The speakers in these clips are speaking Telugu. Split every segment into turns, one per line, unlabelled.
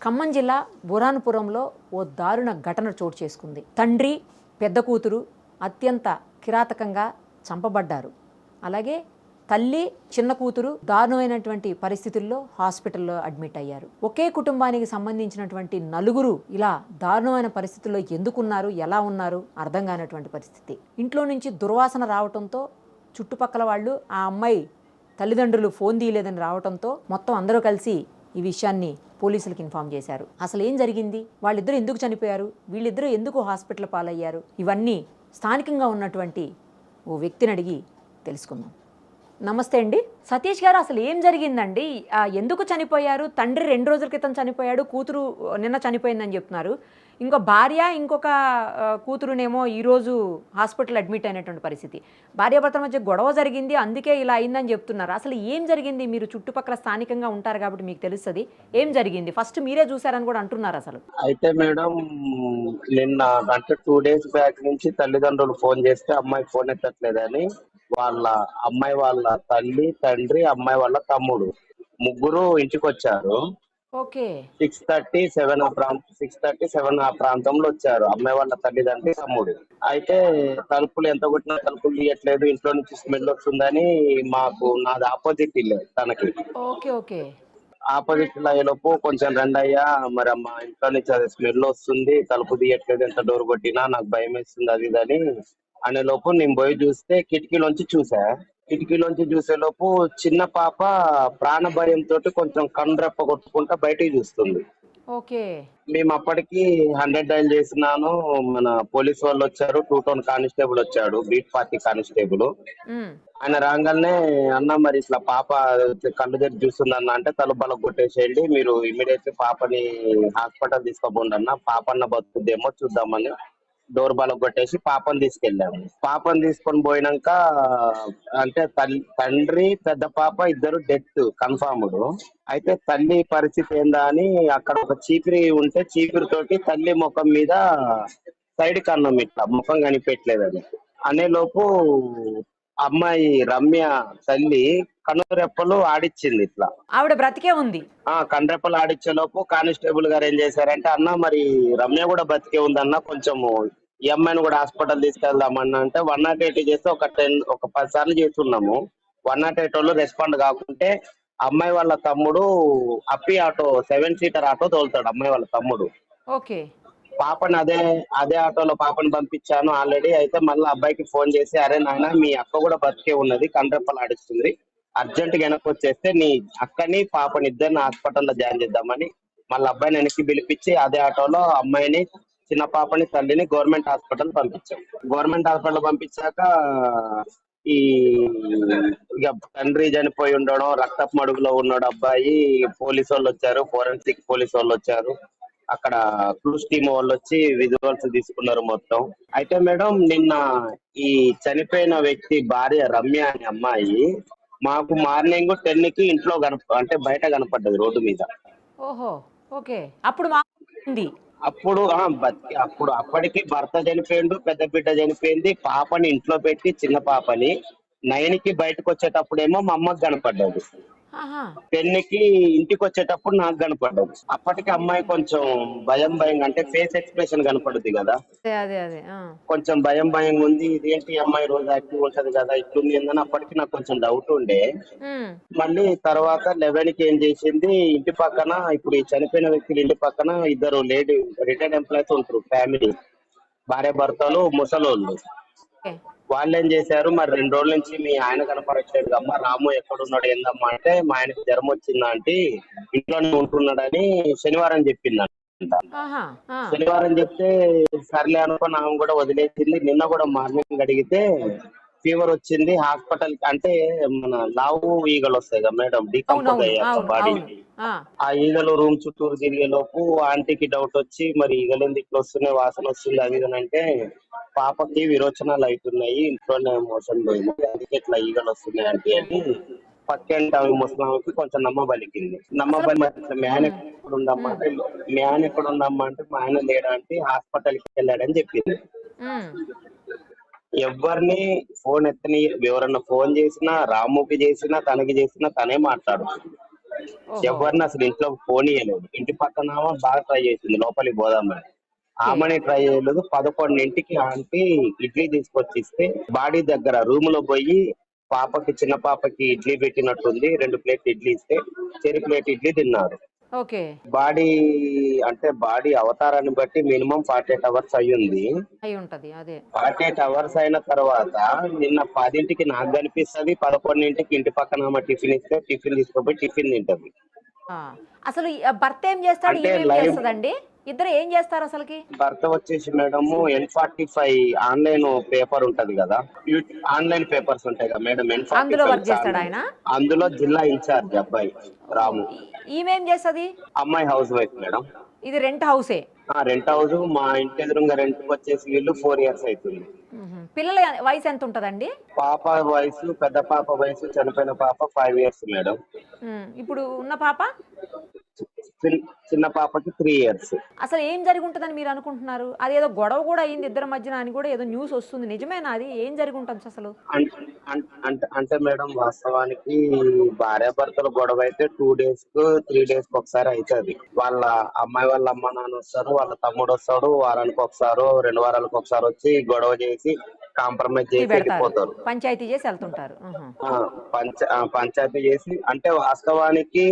ఖమ్మం జిల్లా బురాన్పురంలో ఓ దారుణ ఘటన చోటు చేసుకుంది. తండ్రి, పెద్ద కూతురు అత్యంత కిరాతకంగా చంపబడ్డారు. అలాగే తల్లి, చిన్న కూతురు దారుణమైనటువంటి పరిస్థితుల్లో హాస్పిటల్లో అడ్మిట్ అయ్యారు. ఒకే కుటుంబానికి సంబంధించినటువంటి నలుగురు ఇలా దారుణమైన పరిస్థితుల్లో ఎందుకున్నారు, ఎలా ఉన్నారు అర్థం కానటువంటి పరిస్థితి. ఇంట్లో నుంచి దుర్వాసన రావడంతో చుట్టుపక్కల వాళ్ళు ఆ అమ్మాయి తల్లిదండ్రులు ఫోన్ తీయలేదని రావడంతో మొత్తం అందరూ కలిసి ఈ విషయాన్ని పోలీసులకు ఇన్ఫార్మ్ చేశారు. అసలు ఏం జరిగింది, వాళ్ళిద్దరూ ఎందుకు చనిపోయారు, వీళ్ళిద్దరూ ఎందుకు హాస్పిటల్ పాలయ్యారు, ఇవన్నీ స్థానికంగా ఉన్నటువంటి ఓ వ్యక్తిని అడిగి తెలుసుకుందాం. నమస్తే అండి సతీష్ గారు, అసలు ఏం జరిగిందండి, ఎందుకు చనిపోయారు? తండ్రి 2 రోజుల క్రితం చనిపోయాడు, కూతురు నిన్న చనిపోయిందని చెప్తున్నారు. ఇంకో భార్య, ఇంకొక కూతురునేమో ఈరోజు హాస్పిటల్ అడ్మిట్ అయినటువంటి పరిస్థితి. భార్యాభర్తల మధ్య గొడవ జరిగింది, అందుకే ఇలా అయిందని చెప్తున్నారు. అసలు ఏం జరిగింది? మీరు చుట్టుపక్కల స్థానికంగా ఉంటారు కాబట్టి మీకు తెలుస్తుంది. ఏం జరిగింది? ఫస్ట్ మీరే చూసారని కూడా అంటున్నారు. అసలు
అయితే మేడం, నిన్న అంటే 2 డేస్ బ్యాక్ నుంచి తల్లిదండ్రులు ఫోన్ చేస్తే అమ్మాయి ఫోన్ ఎత్తట్లేదని వాళ్ళ అమ్మాయి వాళ్ళ తల్లి, తండ్రి, అమ్మాయి వాళ్ళ తమ్ముడు ముగ్గురు ఇంటికి వచ్చారు.
ఓకే.
6:30, 7 ఆ ప్రాంతంలో వచ్చారు అమ్మాయి వాళ్ళ తల్లిదండ్రి, తమ్ముడు. అయితే తలుపులు ఎంత కొట్టినా తలుపులు తీయట్లేదు, ఇంట్లో నుంచి స్మెల్ వస్తుందని నాది ఆపోజిట్ ఇల్లే తనకి.
Okay okay.
ఆపోజిట్ లో అయ్యేలోపు కొంచెం రండి అయ్యా, మరి అమ్మ ఇంట్లో నుంచి అది స్మెల్ వస్తుంది, తలుపు తీయట్లేదు, ఎంత డోర్ కొట్టినా నాకు భయం వేస్తుంది అది ఇదని అనే లోపు నేను పోయి చూస్తే కిటికీలోంచి చూసే లోపు చిన్న పాప ప్రాణ భయంతో కొంచెం కన్ను కొట్టుకుంటా బయటికి చూస్తుంది.
ఓకే.
మేము అప్పటికి 100 డయల్ చేసినాను. మన పోలీస్ వాళ్ళు వచ్చారు, 2 టౌన్ కానిస్టేబుల్ వచ్చాడు, బీట్ పార్టీ కానిస్టేబుల్. ఆయన రాగానే అన్న మరి ఇట్లా పాప కళ్ళు తెరిచి చూస్తుందన్న అంటే తలుపు కొట్టేసేయండి, మీరు ఇమీడియట్లీ పాపని హాస్పిటల్ తీసుకోబోండి అన్న, పాపన్న బతుకుద్దేమో చూద్దామని డోర్ కొట్టేసి పాపని తీసుకెళ్ళాము. పాపని తీసుకొని పోయినాక అంటే తండ్రి, పెద్ద పాప ఇద్దరు డెత్ కన్ఫర్మ్డ్. అయితే తల్లి పరిస్థితి ఏందా అని అక్కడ ఒక చీపిరి ఉంటే చీపిరి తోటి తల్లి ముఖం మీద సైడ్ కన్నం ఇట్లా ముఖం కనిపెట్టలేదని అనే లోపు అమ్మాయి రమ్య తల్లి కనురెప్పలు ఆడిచ్చింది. ఇట్లా
ఆవిడ బ్రతికే ఉంది.
కనురెప్పలు ఆడిచ్చే లోపు కానిస్టేబుల్ గారు ఏం చేశారంటే, అన్న మరి రమ్య కూడా బతికే ఉందన్న, కొంచెము ఈ అమ్మాయిని కూడా హాస్పిటల్ తీసుకెళ్దామన్నా అంటే 108 చేస్తే ఒక 10 సార్లు చేస్తున్నాము. 108 వాళ్ళు రెస్పాండ్ కాకుంటే అమ్మాయి వాళ్ళ తమ్ముడు అప్పి ఆటో 7 సీటర్ ఆటో తోలుతాడు అమ్మాయి వాళ్ళ తమ్ముడు.
ఓకే.
పాపని అదే ఆటోలో పాపని పంపించాను ఆల్రెడీ. అయితే మళ్ళీ అబ్బాయికి ఫోన్ చేసి, అరే నాయన మీ అక్క కూడా బతికే ఉన్నది, కండ్రెప్పలు ఆడిస్తుంది, అర్జెంట్ గా వెనక్కి వచ్చేస్తే నీ అక్కని పాపని ఇద్దరిని హాస్పిటల్లో జాయిన్ చేద్దామని మళ్ళీ అబ్బాయిని వెనక్కి పిలిపించి అదే ఆటోలో అమ్మాయిని, చిన్న పాపని, తల్లిని గవర్నమెంట్ హాస్పిటల్ పంపించాం. గవర్నమెంట్ హాస్పిటల్ పంపించాక ఈ ఇక తండ్రి చనిపోయి ఉండడం, రక్తపు మడుగులో ఉన్నాడు అబ్బాయి. పోలీసు వాళ్ళు వచ్చారు, ఫోరెన్సిక్ పోలీసు వాళ్ళు వచ్చారు, అక్కడ క్లూస్ టీమ్ వాళ్ళు వచ్చి విజువల్స్ తీసుకున్నారు మొత్తం. అయితే మేడం, నిన్న ఈ చనిపోయిన వ్యక్తి భార్య రమ్య అనే అమ్మాయి మాకు మార్నింగ్ 10కి ఇంట్లో అంటే బయట కనపడ్డది రోడ్డు మీద.
ఓహో. ఓకే. అప్పుడు
అప్పటికి భర్త చనిపోయిండు, పెద్ద బిడ్డ చనిపోయింది, పాపని ఇంట్లో పెట్టి చిన్న పాపని 9కి బయటకు వచ్చేటప్పుడేమో మా అమ్మకి కనపడ్డది, 10కి ఇంటికి వచ్చేటప్పుడు నాకు కనపడ్డది. అప్పటికి అమ్మాయి కొంచెం భయం అంటే ఫేస్ ఎక్స్ప్రెషన్ కనపడుద్ది కదా, కొంచెం భయం ఉంది, ఇదేంటి అమ్మాయి రోజు యాక్టివ్ ఉంటది కదా ఇట్లుంది ఏందని అప్పటికి నాకు కొంచెం డౌట్ ఉండే. మళ్ళీ తర్వాత 11కి ఏం చేసింది, ఇంటి పక్కన ఇప్పుడు ఈ చనిపోయిన వ్యక్తులు ఇంటి పక్కన ఇద్దరు లేడీ రిటైర్డ్ ఎంప్లాయీస్ ఉంటారు, ఫ్యామిలీ భార్య భర్తలు ముసలోళ్ళు. వాళ్ళు ఏం చేశారు, మరి 2 రోజుల నుంచి మీ ఆయన కనపడట్లేదు అమ్మా, రాము ఎక్కడున్నాడు ఏందమ్మా అంటే, మా ఆయనకి జ్వరం వచ్చిందా అంటే ఇంట్లోనే ఉంటున్నాడని శనివారం చెప్పిందంట. శనివారం చెప్తే సర్లే అనుకుని ఆమె కూడా వదిలేసింది. నిన్న కూడా మార్నింగ్ అడిగితే ఫీవర్ వచ్చింది, హాస్పిటల్ అంటే మన లావు ఈగలు వస్తాయి కదా మేడం, డీకంపోజ్ అయ్యాక బాడీ, ఆ ఈగలు రూమ్ చుట్టూరు తిరిగే లోపు ఆంటీకి డౌట్ వచ్చి, మరి ఈగలు ఎందుకు ఇట్లా వస్తున్నాయి, వాసన వస్తుంది అది అంటే, పాపకి విరోచనాలు అవుతున్నాయి, ఇంట్లోనే మోషన్ పోయింది, అందుకే ఇట్లా ఈగలు వస్తున్నాయి అంటే అని పక్కేంటి ఆమె ముసలామెకి కొంచెం నమ్మబలికింది. మ్యాన్ ఎక్కడ ఉండమ్మా అంటే మా ఆయన లేడా అంటే హాస్పిటల్కి వెళ్ళాడని చెప్పింది. ఎవరిని ఫోన్ ఎత్తని, ఎవరన్నా ఫోన్ చేసినా, రాముకి చేసినా, తనకి చేసినా తనే మాట్లాడుతుంది.
ఓహో.
ఎవరిని అసలు ఇంట్లో పోనీయలేదు. ఇంటి పక్కన ఆమె బాగా ట్రై చేసింది లోపలికి పోదామని.
ఓకే.
ఆమెని ట్రై చేయలేదు. 11ంటికి ఆంటీ ఇడ్లీ తీసుకొచ్చి ఇస్తే బాడీ దగ్గర రూమ్ లో పోయి పాపకి చిన్న పాపకి ఇడ్లీ పెట్టినట్టుంది. 2 ప్లేట్లు ఇడ్లీ ఇస్తే చెరి ప్లేట్ ఇడ్లీ తిన్నారు.
ఓకే.
బాడీ అంటే బాడీ అవతారాన్ని బట్టి మినిమం 48 అవర్స్ అయ్యింది.
అయి ఉంటది అదే.
48 అవర్స్ అయిన తర్వాత నిన్న 10ంటికి నాకు కనిపిస్తది. 11ంటికి ఇంటి పక్కన ఆమె టిఫిన్ ఇస్తే టిఫిన్ తీసుకుపోయి టిఫిన్ తింటది.
ఆ, అసలు ఈ భర్త ఏం చేస్తాడు,
అంటే
ఈమెం
లైవ్
చేస్తుందండి? ఇద్దరు ఏం చేస్తారు అసలుకి?
భర్త వచ్చేసి మేడము N45 ఆన్లైన్ పేపర్ ఉంటది కదా, ఆన్లైన్ పేపర్స్ ఉంటాయి కదా మేడం,
అందులో వర్క్
N45
చేస్తాడు ఆయన?
అందులో జిల్లా ఇన్ఛార్జ్ అబ్బాయి
ఓ,
రాము.
ఈమెం చేస్తుంది?
అమ్మాయి హౌస్ వైఫ్ మేడం.
ఇది రెంట్ హౌసే?
Rent house. మా ఇంటి ఎదురుగా రెంట్ వచ్చేసి వీళ్ళు 4 years అవుతుంది.
పిల్లల వయసు ఎంత ఉంటదండి?
పాప వయసు, పెద్ద పాప వయసు, చనిపోయిన పాప 5 years మేడం.
ఇప్పుడు ఉన్న పాప?
చిన్న పాపకి 3 years.
అసలు ఏం జరిగి ఉంటుందని మీరు అనుకుంటున్నారు? అదేదో గొడవ కూడా అయింది ఇద్దరి మధ్యన అని కూడా ఏదో న్యూస్ వస్తుంది, నిజమేనా? అది ఏం జరిగి ఉంటుంది అసలు?
అంటే మేడం వాస్తవానికి భార్యాభర్తల గొడవ అయితే 2 days కు 3 days కు ఒకసారి అవుతుంది. వాళ్ళ అమ్మాయి వాళ్ళ అమ్మ నాన్న వస్తారు, వాళ్ళ తమ్ముడు వస్తాడు, వారానికి ఒకసారి 2 వారాలకు ఒకసారి వచ్చి గొడవ చేసి కాంప్రమైజ్ చేసి
పెడతారు,
వెళ్ళిపోతారు.
పంచాయతీ చేసి వెళ్తుంటారు.
పంచాయతీ చేసి. అంటే వాస్తవానికి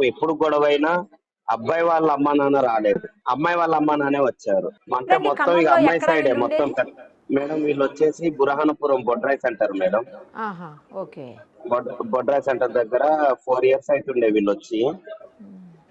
ఎప్పుడు గొడవైనా అబ్బాయి వాళ్ళ అమ్మ నాన్న రాలేదు, అమ్మాయి వాళ్ళ అమ్మ నాన్నే వచ్చారు. అంటే
ఎక్కడండి?
మొత్తం ఇక
ఖమ్మంలో
అమ్మాయి
ఎక్కడ
సైడే
వీళ్ళు
మొత్తం.
ఉండేది?
మేడం వీళ్ళు వచ్చేసి బురహానపురం బొడ్రాయి సెంటర్ మేడం.
ఆహా, ఓకే.
బొడ్రాయి సెంటర్ దగ్గర 4 years అవుతుండే వీళ్ళు వచ్చి.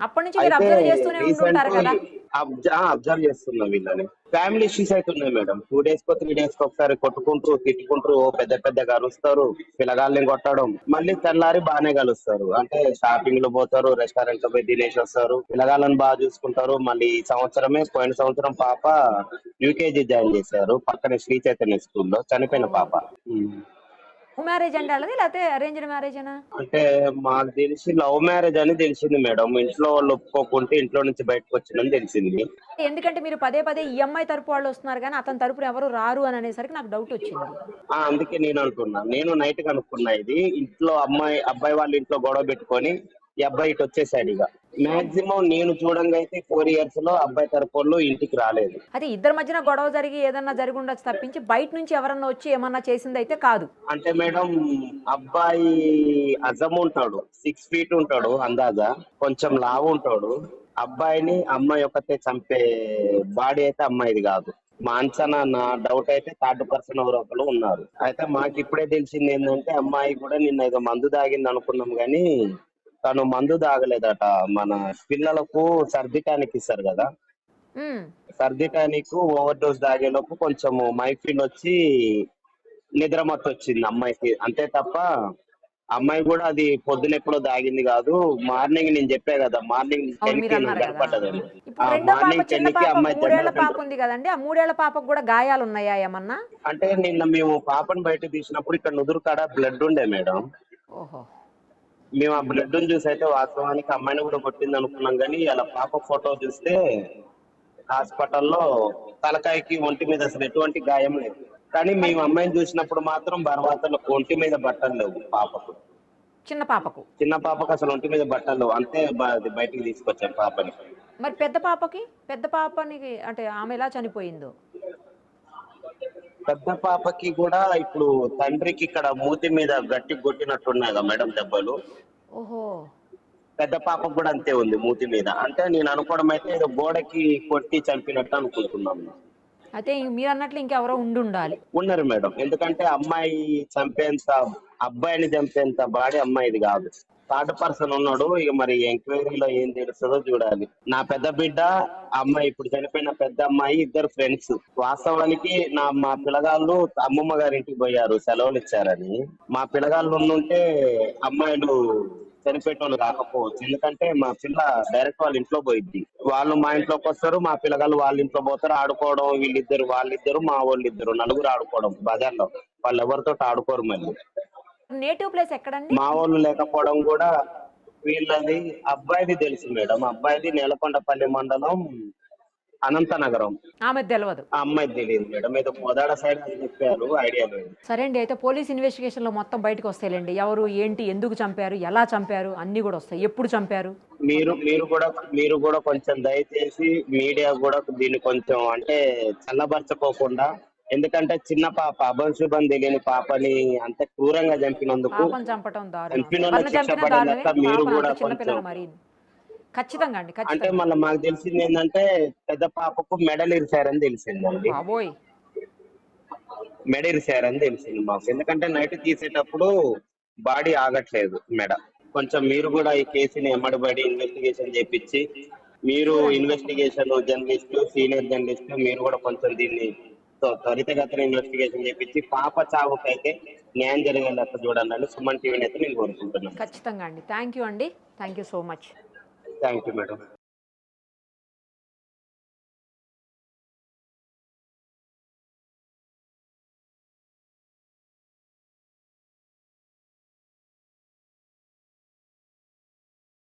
అప్పటి నుంచి మీరు
అయితే
అబ్జర్వ్ చేస్తూనే
రీసెంట్
ఉంటుంటారు కదా?
అబ్జర్వ్ చేస్తున్నా వీళ్ళని. ఫ్యామిలీ ఇష్యూస్ అవుతున్నాయి మేడం. 2 days కో 3 days కో ఒకసారి కొట్టుకుంటూ తిట్టుకుంటూ పెద్ద పెద్దగా అరుస్తారు, పిల్లగాళ్ళని కొట్టడం, మళ్ళీ తెల్లారి బాగానే కలుస్తారు. అంటే షాపింగ్ లో పోతారు, రెస్టారెంట్ లో పోయి తినేసి వస్తారు, పిల్లగాళ్ళని బాగా చూసుకుంటారు. మళ్ళీ ఈ సంవత్సరమే, పోయిన సంవత్సరం పాప యూకేజీ జాయిన్ చేశారు పక్కనే శ్రీ చైతన్య స్కూల్లో, చనిపోయిన పాప.
లవ్ మ్యారేజ్ అండి వాళ్ళది, లేకపోతే అరేంజ్డ్ మ్యారేజేనా?
అంటే మాకు తెలిసి లవ్ మ్యారేజ్ అని తెలిసింది మేడం. ఇంట్లో వాళ్ళు ఒప్పుకోకుంటే ఇంట్లో నుంచి బయటకు వచ్చిందని తెలిసింది.
ఎందుకంటే మీరు పదే పదే ఈ అమ్మాయి తరపు వాళ్ళు వస్తున్నారు కానీ అతని తరపున ఎవరు రారు అని అనేసరికి నాకు డౌట్ వచ్చింది.
అందుకే నేను అనుకున్నా, నేను నైట్ కనుక్కున్నా ఇది. ఇంట్లో అబ్బాయి వాళ్ళ ఇంట్లో గొడవ పెట్టుకొని ఈ అబ్బాయి ఇటు వచ్చేసాడు. ఇక మాక్సిమం నేను చూడంగా అయితే 4 years లో అబ్బాయి తరపు వాళ్ళు ఇంటికి రాలేదు.
అదే ఇద్దరి మధ్యన గొడవ జరిగి ఏదన్నా జరిగి ఉండొచ్చు తప్పించి బయట నుంచి ఎవరన్నా వచ్చి ఏమన్నా చేసింది అయితే కాదు.
అంటే మేడం అబ్బాయి అజం ఉంటాడు, 6 feet ఉంటాడు అందాజా, కొంచెం లావు ఉంటాడు. అబ్బాయిని అమ్మాయి ఒక్కతే చంపే బాడీ అయితే అమ్మాయిది కాదు. మా అంచనా, నా డౌట్ అయితే 3rd person ఎవరో ఒకరు ఉన్నారు. అయితే మాకు ఇప్పుడే తెలిసింది ఏంటంటే అమ్మాయి కూడా నిన్న ఏదో మందు తాగింది అనుకున్నాం గానీ తను మందు తాగలేదట. మన పిల్లలకు సర్ది టానిక్ ఇస్తారు కదా, సర్ది టానిక్ ఓవర్ డోస్ తాగేలోపు కొంచెం మైఫిల్ వచ్చి నిద్ర మత్తు వచ్చింది అమ్మాయికి, అంతే తప్ప అమ్మాయి కూడా అది పొద్దున ఎప్పుడో దాగింది కాదు. మార్నింగ్ నేను చెప్పా కదా, మార్నింగ్ 10కి కనపడ్డదని. మార్నింగ్ 10కి అమ్మాయి
3 ఏళ్ల పాప ఉంది కదండి, ఆ 3 ఏళ్ల పాపకు కూడా గాయాలు ఉన్నాయా ఏమన్నా?
అంటే నిన్న మేము పాపను బయట తీసినప్పుడు ఇక్కడ నుదురు కాడ బ్లడ్ ఉండే మేడం.
ఓహో.
మేము ఆ బ్లడ్ చూసి అయితే వాస్తవానికి అమ్మాయిని కూడా కొట్టింది అనుకున్నాం కానీ అలా పాప ఫోటో చూస్తే హాస్పిటల్లో తలకాయకి ఒంటి మీద అసలు ఎటువంటి గాయం లేదు. కానీ మేము అమ్మాయిని చూసినప్పుడు మాత్రం బర్వాతలో ఒంటి మీద బట్టలు లేవు పాపకు.
చిన్న పాపకు
అసలు ఒంటి మీద బట్టలు లేవు, అంతే బయటికి తీసుకొచ్చాం పాపని.
మరి పెద్ద పాపనికి అంటే ఆమె ఎలా చనిపోయిందో?
పెద్ద పాపకి కూడా ఇప్పుడు తండ్రికి ఇక్కడ మూతి మీద గట్టి కొట్టినట్టున్నాయి కదా మేడం దెబ్బలు.
ఓహో.
పెద్ద పాపకు కూడా అంతే ఉంది మూతి మీద. అంటే నేను అనుకోవడం అయితే ఏదో గోడకి కొట్టి చంపినట్టు అనుకుంటున్నాను.
అయితే మీరు అన్నట్లు ఇంకెవరో ఉండాలి.
ఉన్నారు మేడం, ఎందుకంటే అమ్మాయి చంపేంత, అబ్బాయిని చంపేంత బాడీ అమ్మాయిది కాదు. 3rd person ఉన్నాడు. ఇక మరి ఎంక్వైరీలో ఏం తెలుస్తుందో చూడాలి. నా పెద్ద బిడ్డ, అమ్మాయి ఇప్పుడు చనిపోయిన పెద్ద అమ్మాయి ఇద్దరు ఫ్రెండ్స్. వాస్తవానికి మా పిల్లగాళ్ళు అమ్మమ్మ గారింటికి పోయారు సెలవులు ఇచ్చారని. మా పిల్లగాళ్ళు ఉండుంటే అమ్మాయిలు చనిపోయేటోళ్ళు రాకపోవచ్చు. ఎందుకంటే మా పిల్ల డైరెక్ట్ వాళ్ళ ఇంట్లో పోయిద్ది. వాళ్ళు మా ఇంట్లోకి వస్తారు, మా పిల్లగాళ్ళు వాళ్ళ ఇంట్లో పోతారు, ఆడుకోవడం. వాళ్ళిద్దరు మా వాళ్ళిద్దరు నలుగురు ఆడుకోవడం బజార్లో. వాళ్ళు ఎవరితో ఆడుకోరు. మళ్ళీ
నేటివ్ ప్లేస్ ఎక్కడండి?
మా వాళ్ళు లేకపోవడం కూడా వీళ్ళది. అబ్బాయిది తెలుసు మేడం, అబ్బాయిది నేలకొండపల్లి మండలం అనంతనగరం.
ఆమె తెలియదు.
ఆ అమ్మాయి తెలియదు మేడం, ఏదో కోదాడ సైడ్ అని చెప్పారు, ఐడియా లేదు.
సరే అండి, అయితే పోలీస్ ఇన్వెస్టిగేషన్లో మొత్తం బయటకు వస్తాయిలేండి. ఎవరు, ఏంటి, ఎందుకు చంపారు, ఎలా చంపారు అన్నీ కూడా వస్తాయి. ఎప్పుడు చంపారు
మీరు
మొత్తం.
మీరు కూడా కొంచెం దయచేసి మీడియా కూడా దీన్ని కొంచెం అంటే చల్లబరచుకోకుండా, ఎందుకంటే చిన్న పాప, అభంశుభం తెలియని పాపని అంత క్రూరంగా చంపినందుకు,
పాపం చంపటం దారుణం.
చంపిన
ఎవరిని
శిక్ష
చంపినా దారుణమే,
పడేదాకా మీరు
పాపను అంత
కూడా
చిన్న
కొంచెం.
పిల్లలు మరి. ఖచ్చితంగా అండి,
అంటే
ఖచ్చితంగా.
మళ్ళీ మాకు తెలిసింది ఏంటంటే పెద్ద పాపకు మెడలు ఇరిచారని తెలిసిందండి.
బాబోయ్.
మెడ ఇరిచారని తెలిసింది మాకు, ఎందుకంటే నైట్ తీసేటప్పుడు బాడీ ఆగట్లేదు మెడ. కొంచెం మీరు కూడా ఈ కేసుని ఎమ్మడిబడి ఇన్వెస్టిగేషన్ చేపించి, మీరు
షూర్ అండి, తప్పకుండా.
ఇన్వెస్టిగేషన్ జర్నలిస్ట్, సీనియర్ జర్నలిస్ట్, మీరు కూడా కొంచెం దీన్ని త్వరితగతిన ఇన్వెస్టిగేషన్ చేపించి పాప చావుకైతే న్యాయం జరిగేటట్టు చూడండి అని సుమన్ టీవీని అయితే నేను కోరుకుంటున్నాను.
ఖచ్చితంగా అండి. థ్యాంక్ యూ అండి. Thank you so much.
Thank you madam.